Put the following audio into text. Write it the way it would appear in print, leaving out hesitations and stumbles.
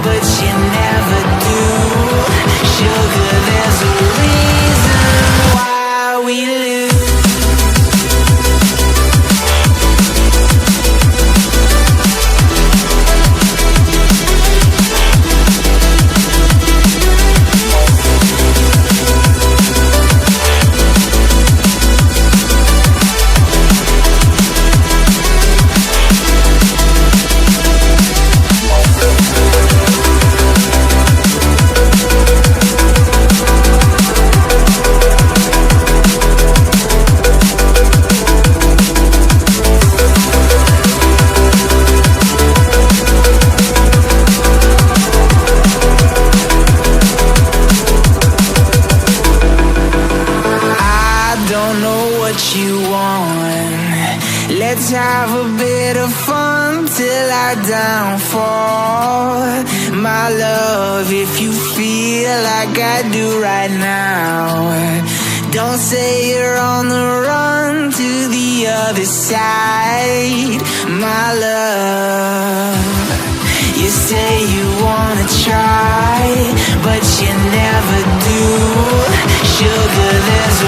but you never do. Sugar, there's a reason why we lose. Let's have a bit of fun till our downfall. My love, if you feel like I do right now, don't say you're on the run to the other side. My love, you say you wanna try, but you never do. Sugar, there's a